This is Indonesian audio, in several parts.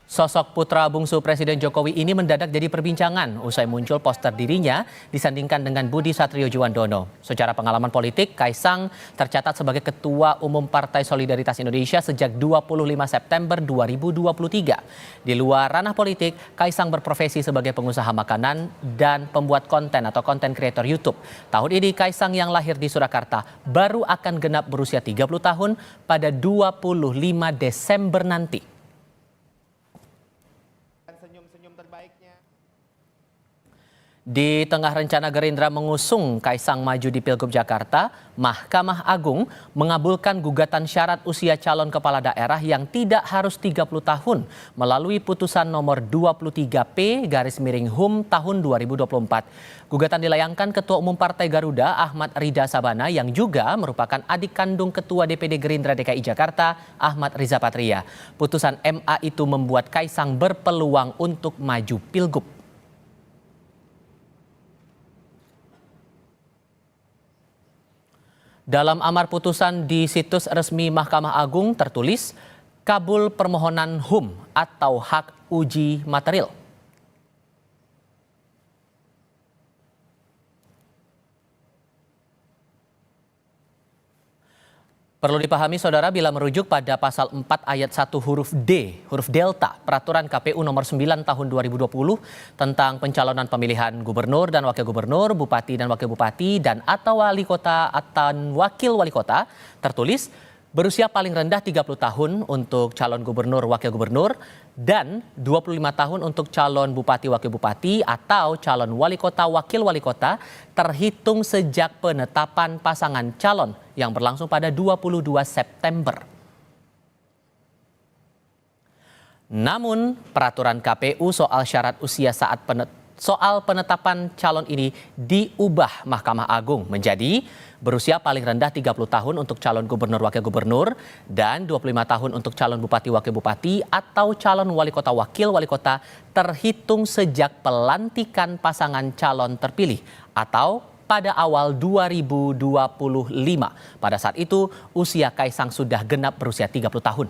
Sosok putra bungsu Presiden Jokowi ini mendadak jadi perbincangan usai muncul poster dirinya disandingkan dengan Budi Satrio Djuandono. Secara pengalaman politik, Kaisang tercatat sebagai Ketua Umum Partai Solidaritas Indonesia sejak 25 September 2023. Di luar ranah politik, Kaisang berprofesi sebagai pengusaha makanan dan pembuat konten atau konten kreator YouTube. Tahun ini Kaisang yang lahir di Surakarta baru akan genap berusia 30 tahun pada 25 Desember nanti. Senyum-senyum terbaiknya. Di tengah rencana Gerindra mengusung Kaisang maju di Pilgub Jakarta, Mahkamah Agung mengabulkan gugatan syarat usia calon kepala daerah yang tidak harus 30 tahun melalui putusan nomor 23P/HUM tahun 2024. Gugatan dilayangkan Ketua Umum Partai Garuda Ahmad Ridha Sabana yang juga merupakan adik kandung Ketua DPD Gerindra DKI Jakarta Ahmad Riza Patria. Putusan MA itu membuat Kaisang berpeluang untuk maju Pilgub. Dalam amar putusan di situs resmi Mahkamah Agung tertulis kabul permohonan HUM atau hak uji material. Perlu dipahami saudara bila merujuk pada pasal 4 ayat 1 huruf D, huruf delta, peraturan KPU nomor 9 tahun 2020 tentang pencalonan pemilihan gubernur dan wakil gubernur, bupati dan wakil bupati dan atau wali kota atau wakil wali kota tertulis berusia paling rendah 30 tahun untuk calon gubernur wakil gubernur dan 25 tahun untuk calon bupati wakil bupati atau calon wali kota wakil wali kota terhitung sejak penetapan pasangan calon yang berlangsung pada 22 September. Namun peraturan KPU soal syarat usia saat penetapan calon ini diubah Mahkamah Agung menjadi berusia paling rendah 30 tahun untuk calon gubernur wakil gubernur dan 25 tahun untuk calon bupati wakil bupati atau calon wali kota wakil wali kota terhitung sejak pelantikan pasangan calon terpilih atau pada awal 2025. Pada saat itu usia Kaisang sudah genap berusia 30 tahun.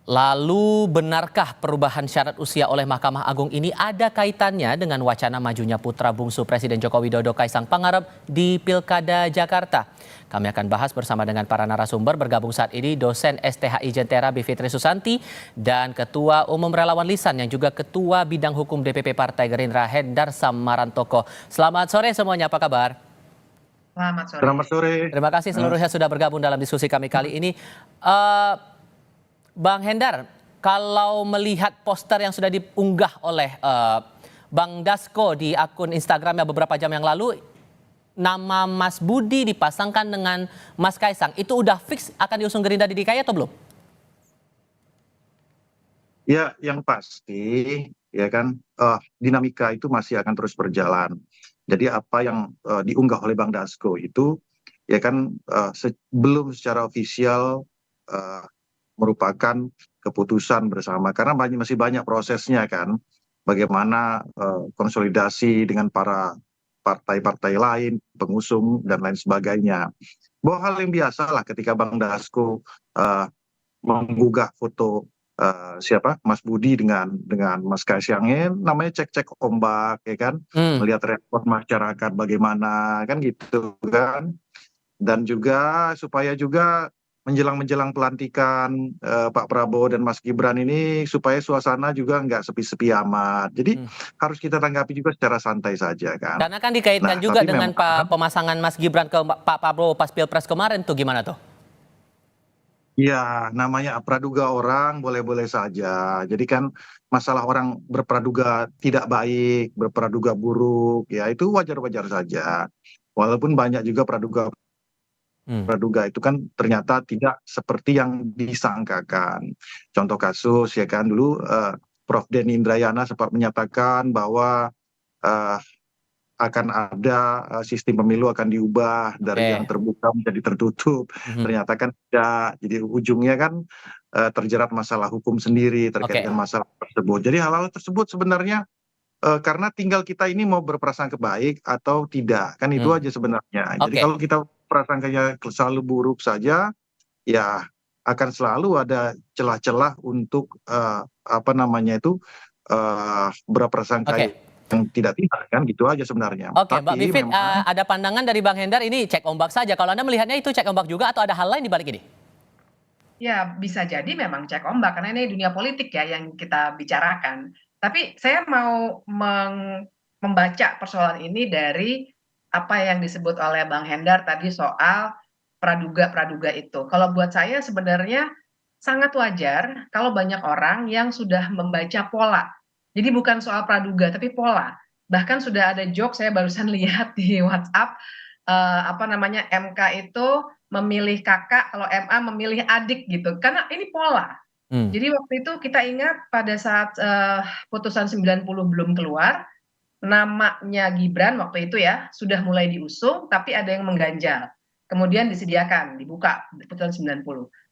Lalu benarkah perubahan syarat usia oleh Mahkamah Agung ini ada kaitannya dengan wacana majunya putra bungsu Presiden Joko Widodo Kaisang Pangarep di Pilkada Jakarta? Kami akan bahas bersama dengan para narasumber. Bergabung saat ini dosen STHI Jentera Bivitri Susanti dan Ketua Umum Relawan Lisan yang juga Ketua Bidang Hukum DPP Partai Gerindra Hendar Samarantoko. Selamat sore semuanya, apa kabar? Selamat sore. Terima kasih seluruhnya sudah bergabung dalam diskusi kami kali ini. Bang Hendar, kalau melihat poster yang sudah diunggah oleh Bang Dasko di akun Instagramnya beberapa jam yang lalu, nama Mas Budi dipasangkan dengan Mas Kaisang, itu udah fix akan diusung Gerindra di DKI atau belum? Ya, yang pasti ya kan dinamika itu masih akan terus berjalan. Jadi apa yang diunggah oleh Bang Dasko itu ya kan belum secara ofisial merupakan keputusan bersama karena masih banyak prosesnya kan, bagaimana konsolidasi dengan para partai-partai lain, pengusung dan lain sebagainya. Bahwa hal yang biasa lah ketika Bang Dasko menggugah foto Mas Budi dengan Mas Kaisang, namanya cek-cek ombak ya kan, melihat respon masyarakat bagaimana kan gitu kan, dan juga supaya juga menjelang pelantikan Pak Prabowo dan Mas Gibran ini supaya suasana juga nggak sepi-sepi amat. Jadi harus kita tanggapi juga secara santai saja kan. Karena kan dikaitkan juga dengan pemasangan Mas Gibran ke Pak Prabowo pas Pilpres kemarin tuh, gimana tuh? Ya, namanya praduga orang boleh-boleh saja. Jadi kan masalah orang berpraduga tidak baik, berpraduga buruk, ya itu wajar-wajar saja. Walaupun banyak juga praduga itu kan ternyata tidak seperti yang disangkakan. Contoh kasus ya kan dulu Prof. Denny Indrayana sempat menyatakan bahwa akan ada sistem pemilu akan diubah dari yang terbuka menjadi tertutup. Ternyata kan tidak. Jadi ujungnya kan terjerat masalah hukum sendiri terkait dengan masalah tersebut. Jadi hal-hal tersebut sebenarnya karena tinggal kita ini mau berprasangka baik atau tidak, kan itu aja sebenarnya. Jadi kalau kita prasangkanya selalu buruk saja, ya akan selalu ada celah-celah untuk berprasangka Oke. yang tidak kan gitu aja sebenarnya. Oke, Mbak Tapi Bivit, memang ada pandangan dari Bang Hendar ini cek ombak saja. Kalau Anda melihatnya itu cek ombak juga atau ada hal lain di balik ini? Ya, bisa jadi memang cek ombak karena ini dunia politik ya yang kita bicarakan. Tapi saya mau membaca persoalan ini dari apa yang disebut oleh Bang Hendar tadi soal praduga-praduga itu. Kalau buat saya sebenarnya sangat wajar kalau banyak orang yang sudah membaca pola. Jadi bukan soal praduga tapi pola. Bahkan sudah ada joke saya barusan lihat di WhatsApp MK itu memilih kakak, kalau MA memilih adik gitu. Karena ini pola. Hmm. Jadi waktu itu kita ingat pada saat putusan 90 belum keluar, namanya Gibran waktu itu ya sudah mulai diusung, tapi ada yang mengganjal. Kemudian disediakan, dibuka putusan 90.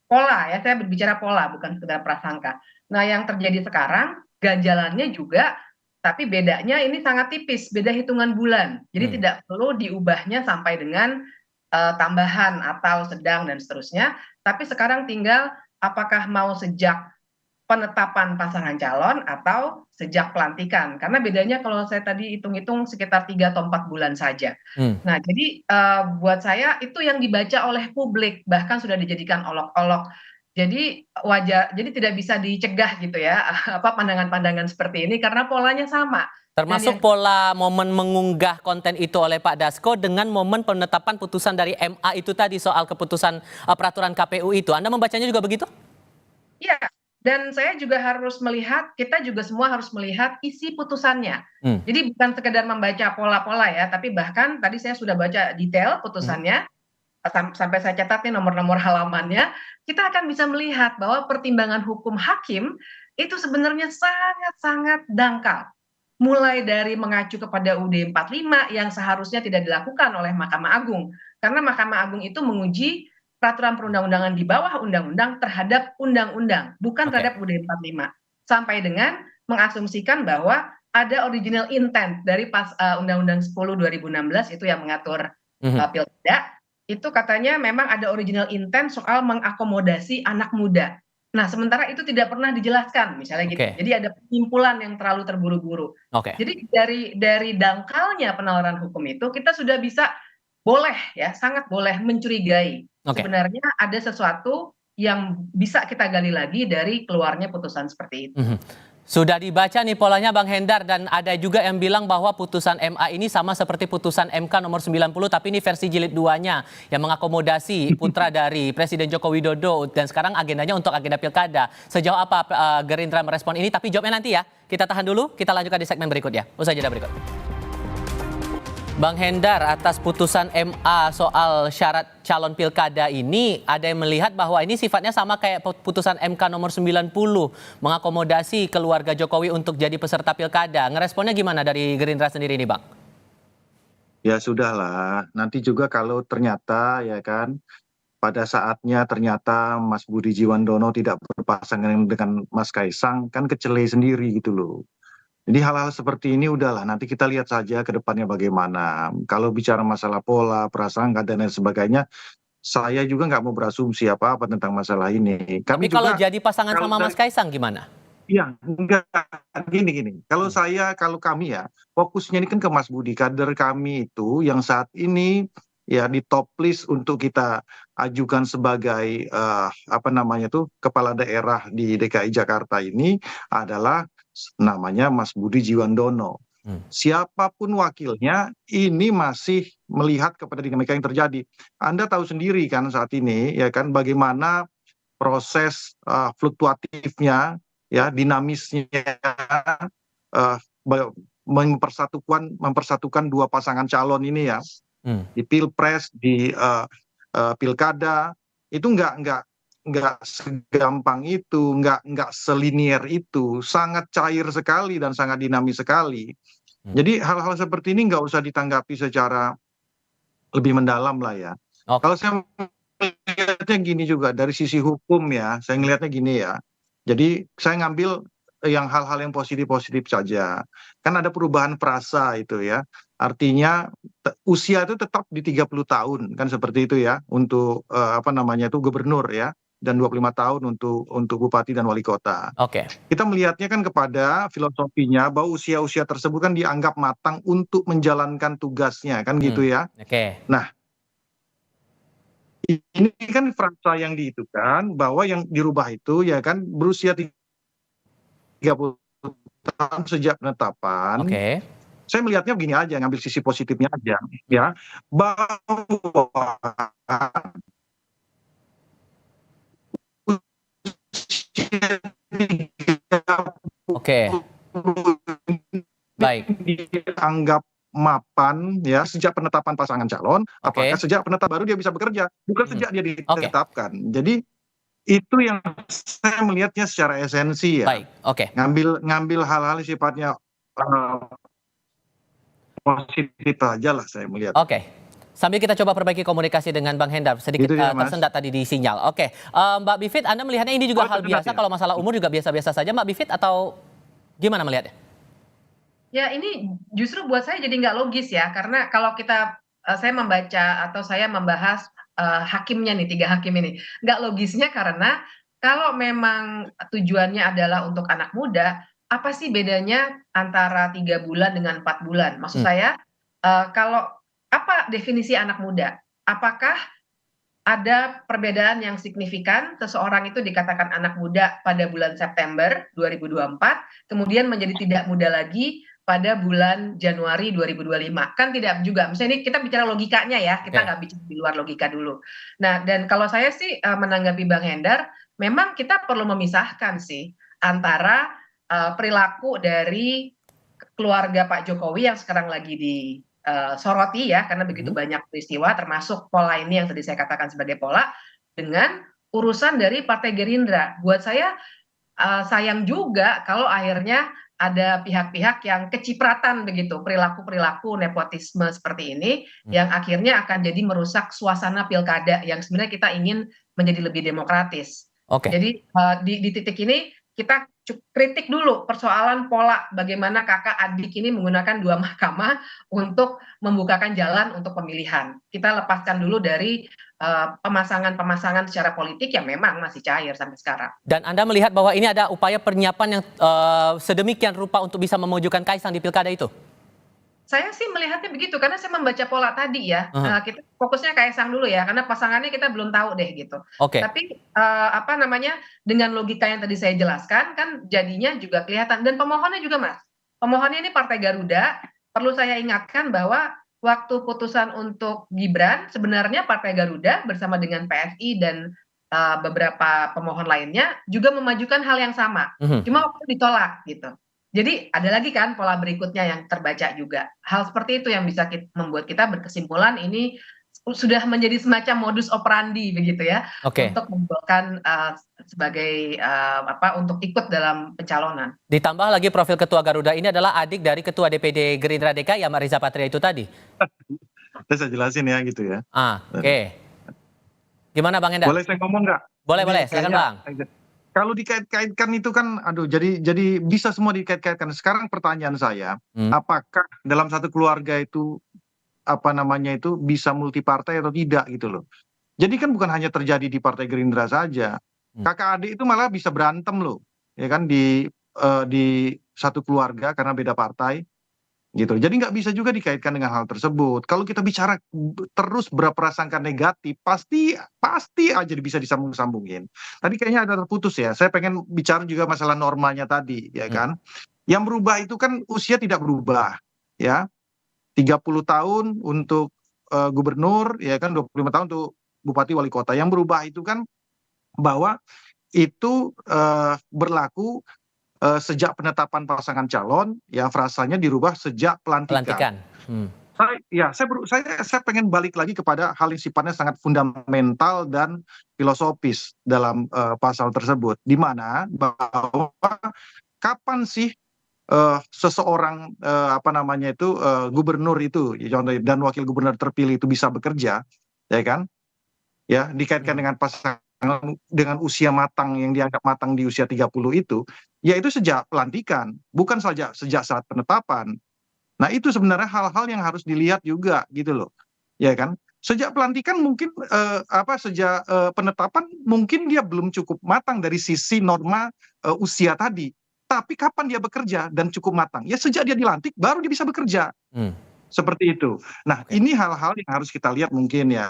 Pola ya, saya berbicara pola bukan sekedar prasangka. Nah yang terjadi sekarang, ganjalannya juga tapi bedanya ini sangat tipis, beda hitungan bulan. Jadi tidak perlu diubahnya sampai dengan tambahan atau sedang dan seterusnya. Tapi sekarang tinggal apakah mau sejak penetapan pasangan calon atau sejak pelantikan. Karena bedanya kalau saya tadi hitung-hitung sekitar 3 atau 4 bulan saja. Nah, jadi buat saya itu yang dibaca oleh publik, bahkan sudah dijadikan olok-olok. Jadi wajar, jadi tidak bisa dicegah gitu ya, pandangan-pandangan seperti ini karena polanya sama. Termasuk pola momen mengunggah konten itu oleh Pak Dasko dengan momen penetapan putusan dari MA itu tadi soal keputusan peraturan KPU itu. Anda membacanya juga begitu? Iya, dan saya juga harus melihat, kita juga semua harus melihat isi putusannya. Jadi bukan sekedar membaca pola-pola ya, tapi bahkan tadi saya sudah baca detail putusannya, sampai saya catat nih nomor-nomor halamannya, kita akan bisa melihat bahwa pertimbangan hukum hakim itu sebenarnya sangat-sangat dangkal. Mulai dari mengacu kepada UUD 45 yang seharusnya tidak dilakukan oleh Mahkamah Agung. Karena Mahkamah Agung itu menguji peraturan perundang-undangan di bawah undang-undang terhadap undang-undang, bukan terhadap UUD 45. Sampai dengan mengasumsikan bahwa ada original intent dari Undang-Undang 10 2016 itu yang mengatur pilkada. Itu katanya memang ada original intent soal mengakomodasi anak muda. Nah, sementara itu tidak pernah dijelaskan, misalnya gitu. Jadi ada penyimpulan yang terlalu terburu-buru. Jadi dari dangkalnya penalaran hukum itu kita sudah bisa boleh ya, sangat boleh mencurigai. Sebenarnya ada sesuatu yang bisa kita gali lagi dari keluarnya putusan seperti itu. Sudah dibaca nih polanya Bang Hendar dan ada juga yang bilang bahwa putusan MA ini sama seperti putusan MK nomor 90 tapi ini versi jilid 2-nya yang mengakomodasi putra dari Presiden Joko Widodo dan sekarang agendanya untuk agenda pilkada. Sejauh apa Gerindra merespon ini tapi jawabnya nanti ya. Kita tahan dulu, kita lanjutkan di segmen berikutnya. Usai jeda berikut. Bang Hendar, atas putusan MA soal syarat calon pilkada ini, ada yang melihat bahwa ini sifatnya sama kayak putusan MK nomor 90, mengakomodasi keluarga Jokowi untuk jadi peserta pilkada. Ngeresponnya gimana dari Gerindra sendiri ini, Bang? Ya sudahlah, nanti juga kalau ternyata ya kan, pada saatnya ternyata Mas Budi Jiwandono tidak berpasangan dengan Mas Kaisang, kan kecele sendiri gitu loh. Jadi hal-hal seperti ini udahlah, nanti kita lihat saja ke depannya bagaimana. Kalau bicara masalah pola, prasangka, dan lain sebagainya, saya juga nggak mau berasumsi apa-apa tentang masalah ini. Tapi kalau jadi pasangan sama Mas Kaisang gimana? Iya, enggak, gini. Kalau kami ya, fokusnya ini kan ke Mas Budi. Kader kami itu yang saat ini ya di top list untuk kita ajukan sebagai kepala daerah di DKI Jakarta ini adalah namanya Mas Budi Jiwandono. Siapapun wakilnya ini masih melihat kepada dinamika yang terjadi. Anda tahu sendiri kan saat ini ya kan bagaimana proses fluktuatifnya ya dinamisnya mempersatukan dua pasangan calon ini ya di pilpres di pilkada itu nggak segampang itu, nggak selinier itu, sangat cair sekali dan sangat dinamis sekali. Jadi hal-hal seperti ini nggak usah ditanggapi secara lebih mendalam lah ya. Kalau saya melihatnya gini juga dari sisi hukum ya, saya ngelihatnya gini ya. Jadi saya ngambil yang hal-hal yang positif-positif saja. Kan ada perubahan frasa itu ya. Artinya usia itu tetap di 30 tahun kan seperti itu ya untuk gubernur ya. dan 25 tahun untuk bupati dan wali kota. Oke. Kita melihatnya kan kepada filosofinya bahwa usia-usia tersebut kan dianggap matang untuk menjalankan tugasnya, kan gitu ya. Oke. Nah, ini kan frasa yang kan bahwa yang dirubah itu ya kan berusia 30 tahun sejak penetapan. Oke. Saya melihatnya begini aja, ngambil sisi positifnya aja ya, bahwa Oke. Baik. dianggap mapan ya sejak penetapan pasangan calon, Oke. apakah sejak penetapan baru dia bisa bekerja, bukan sejak dia ditetapkan. Jadi itu yang saya melihatnya secara esensi ya. Baik. Oke. Ngambil hal-hal sifatnya positif aja lah saya melihat. Oke. Sambil kita coba perbaiki komunikasi dengan Bang Hendar, sedikit Gitu ya, Mas. tersendat tadi di sinyal. Oke, Mbak Bivit, Anda melihatnya ini juga hal biasa, ya? kalau masalah umur juga biasa-biasa saja, Mbak Bivit, atau gimana melihatnya? Ya ini justru buat saya jadi nggak logis ya, karena kalau saya membaca atau saya membahas hakimnya nih, 3 hakim ini, nggak logisnya karena kalau memang tujuannya adalah untuk anak muda, apa sih bedanya antara 3 bulan dengan 4 bulan? Maksud saya, kalau apa definisi anak muda? Apakah ada perbedaan yang signifikan, seseorang itu dikatakan anak muda pada bulan September 2024, kemudian menjadi tidak muda lagi pada bulan Januari 2025. Kan tidak juga, misalnya ini kita bicara logikanya ya, kita nggak bicara di luar logika dulu. Nah, dan kalau saya sih menanggapi Bang Hendar, memang kita perlu memisahkan sih antara perilaku dari keluarga Pak Jokowi yang sekarang lagi disoroti ya, karena begitu banyak peristiwa termasuk pola ini yang tadi saya katakan sebagai pola, dengan urusan dari Partai Gerindra. Buat saya sayang juga kalau akhirnya ada pihak-pihak yang kecipratan begitu, perilaku-perilaku nepotisme seperti ini yang akhirnya akan jadi merusak suasana pilkada yang sebenarnya kita ingin menjadi lebih demokratis. Oke. Jadi di titik ini kita kritik dulu persoalan pola bagaimana kakak adik ini menggunakan 2 mahkamah untuk membukakan jalan untuk pemilihan. Kita lepaskan dulu dari pemasangan-pemasangan secara politik yang memang masih cair sampai sekarang. Dan Anda melihat bahwa ini ada upaya penyiapan yang sedemikian rupa untuk bisa memajukan Kaisang di pilkada itu? Saya sih melihatnya begitu, karena saya membaca pola tadi ya, kita fokusnya Kaisang dulu ya, karena pasangannya kita belum tahu deh gitu. Oke. Tapi dengan logika yang tadi saya jelaskan kan jadinya juga kelihatan, dan pemohonnya juga Mas, pemohonnya ini Partai Garuda. Perlu saya ingatkan bahwa waktu putusan untuk Gibran sebenarnya Partai Garuda bersama dengan PSI dan beberapa pemohon lainnya juga memajukan hal yang sama, cuma waktu itu ditolak gitu. Jadi ada lagi kan pola berikutnya yang terbaca juga. Hal seperti itu yang bisa membuat kita berkesimpulan ini sudah menjadi semacam modus operandi begitu ya, untuk membuatkan sebagai untuk ikut dalam pencalonan. Ditambah lagi profil Ketua Garuda ini adalah adik dari Ketua DPD Gerindra DKI, Ahmad Riza Patria itu tadi. Saya jelasin ya gitu ya. Oke. Gimana Bang Hendar? Boleh saya ngomong nggak? Boleh, silakan Bang. Kalau dikait-kaitkan itu kan, jadi bisa semua dikait-kaitkan. Sekarang pertanyaan saya, apakah dalam satu keluarga itu bisa multipartai atau tidak gitu loh. Jadi kan bukan hanya terjadi di Partai Gerindra saja, kakak adik itu malah bisa berantem loh, ya kan di satu keluarga karena beda partai. Gitu. Jadi nggak bisa juga dikaitkan dengan hal tersebut. Kalau kita bicara terus berprasangka negatif, pasti aja bisa disambung-sambungin. Tadi kayaknya ada terputus ya. Saya pengen bicara juga masalah normanya tadi, ya kan. Yang berubah itu kan usia tidak berubah, ya. 30 tahun untuk gubernur, ya kan, 25 tahun untuk bupati wali kota. Yang berubah itu kan bahwa itu berlaku sejak penetapan pasangan calon, ya frasanya dirubah sejak pelantikan. Saya pengen balik lagi kepada hal yang sifatnya sangat fundamental dan filosofis dalam pasal tersebut, di mana bahwa kapan sih seseorang gubernur itu dan wakil gubernur terpilih itu bisa bekerja, ya kan? Ya, dikaitkan dengan pasangan dengan usia matang yang dianggap matang di usia 30 itu, yaitu sejak pelantikan, bukan saja sejak saat penetapan. Nah, itu sebenarnya hal-hal yang harus dilihat juga gitu loh. Ya kan? Sejak pelantikan mungkin sejak penetapan mungkin dia belum cukup matang dari sisi norma usia tadi. Tapi kapan dia bekerja dan cukup matang? Ya sejak dia dilantik baru dia bisa bekerja. Seperti itu. Nah, ini hal-hal yang harus kita lihat mungkin ya.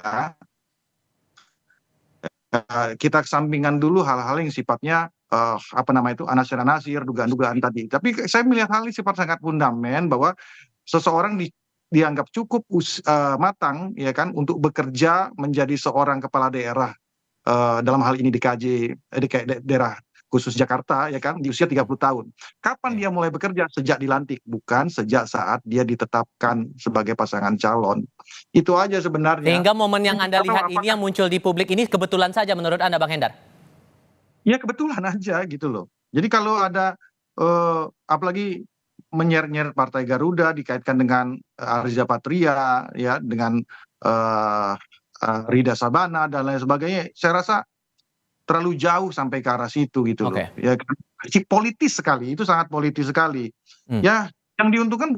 Kita kesampingkan dulu hal-hal yang sifatnya anasir-anasir, dugaan-dugaan tadi. Tapi saya melihat hal ini sifat sangat fundamental bahwa seseorang dianggap cukup matang ya kan untuk bekerja menjadi seorang kepala daerah dalam hal ini DKJ daerah khusus Jakarta ya kan di usia 30 tahun. Kapan dia mulai bekerja? Sejak dilantik, bukan sejak saat dia ditetapkan sebagai pasangan calon. Itu aja sebenarnya. Sehingga momen yang Anda lihat ini yang muncul di publik ini kebetulan saja menurut Anda, Bang Hendar? Ya kebetulan aja gitu loh. Jadi kalau ada apalagi menyeret-nyeret Partai Garuda dikaitkan dengan Arza Patria ya dengan Rida Sabana dan lain sebagainya, saya rasa terlalu jauh sampai ke arah situ gitu loh. Ya politis sekali, itu sangat politis sekali. Ya yang diuntungkan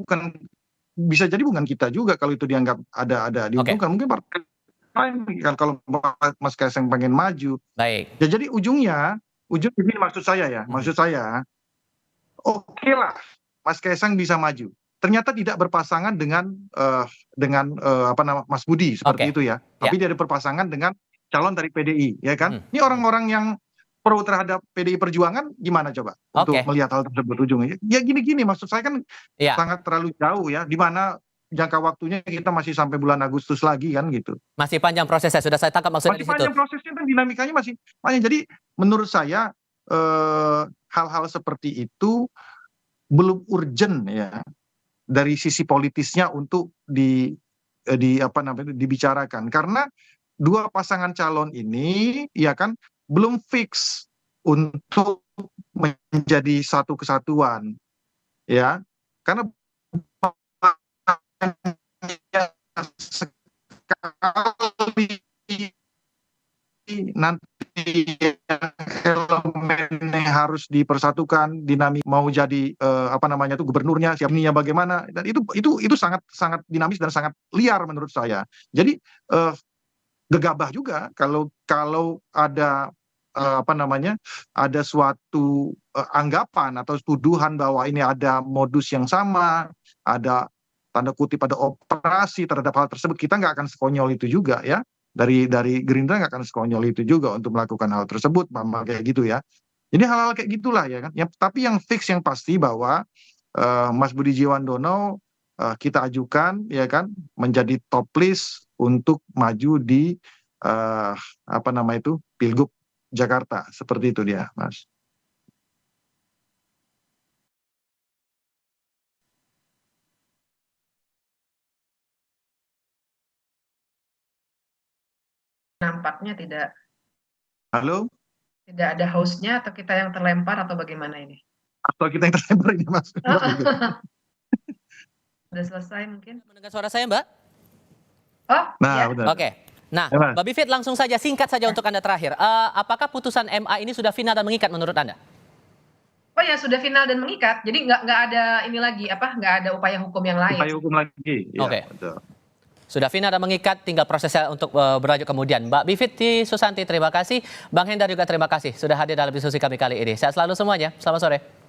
bisa jadi bukan kita juga kalau itu dianggap ada diuntungkan. Mungkin partai lain kan kalau Mas Kaisang pengen maju. Baik. Ya jadi ujungnya ini maksud saya oke lah Mas Kaisang bisa maju. Ternyata tidak berpasangan dengan Mas Budi seperti itu ya. Tapi dia ada berpasangan dengan calon dari PDI ya kan. Ini orang-orang yang pro terhadap PDI Perjuangan gimana coba untuk melihat hal tersebut ujungnya. Ya gini-gini maksud saya kan sangat terlalu jauh ya, di mana jangka waktunya kita masih sampai bulan Agustus lagi kan gitu. Masih panjang prosesnya, sudah saya tangkap maksudnya di situ. Masih panjang prosesnya dan dinamikanya masih panjang. Jadi menurut saya hal-hal seperti itu belum urgent ya dari sisi politisnya untuk dibicarakan, karena dua pasangan calon ini ya kan belum fix untuk menjadi satu kesatuan ya, karena sekali nanti elemennya harus dipersatukan, dinamik mau jadi gubernurnya siapnya bagaimana, dan itu sangat sangat dinamis dan sangat liar menurut saya. Jadi gegabah juga kalau ada ada suatu anggapan atau tuduhan bahwa ini ada modus yang sama, ada tanda kutip ada operasi terhadap hal tersebut. Kita nggak akan sekonyol itu juga ya, dari Gerindra nggak akan sekonyol itu juga untuk melakukan hal tersebut, kayak gitu ya. Jadi hal-hal kayak gitulah ya kan. Tapi yang fix yang pasti bahwa Mas Budi Jiwandono kita ajukan ya kan menjadi top list untuk maju di Pilgub Jakarta, seperti itu dia, Mas. Nampaknya tidak. Halo? Tidak ada hostnya atau kita yang terlempar atau bagaimana ini? Atau kita yang terlempar ini, Mas. Sudah selesai mungkin? Mendengar suara saya, Mbak? Oh, nah, ya. Oke. Nah, Mbak Bivit langsung saja, singkat saja untuk Anda terakhir. Apakah putusan MA ini sudah final dan mengikat menurut Anda? Oh ya, sudah final dan mengikat. Jadi nggak ada ini lagi, nggak ada upaya hukum yang lain. Upaya hukum lagi. Ya, Oke. Sudah final dan mengikat, tinggal prosesnya untuk berlanjut kemudian. Mbak Bivitri Susanti, terima kasih. Bang Hendar juga terima kasih sudah hadir dalam diskusi kami kali ini. Sehat selalu semuanya. Selamat sore.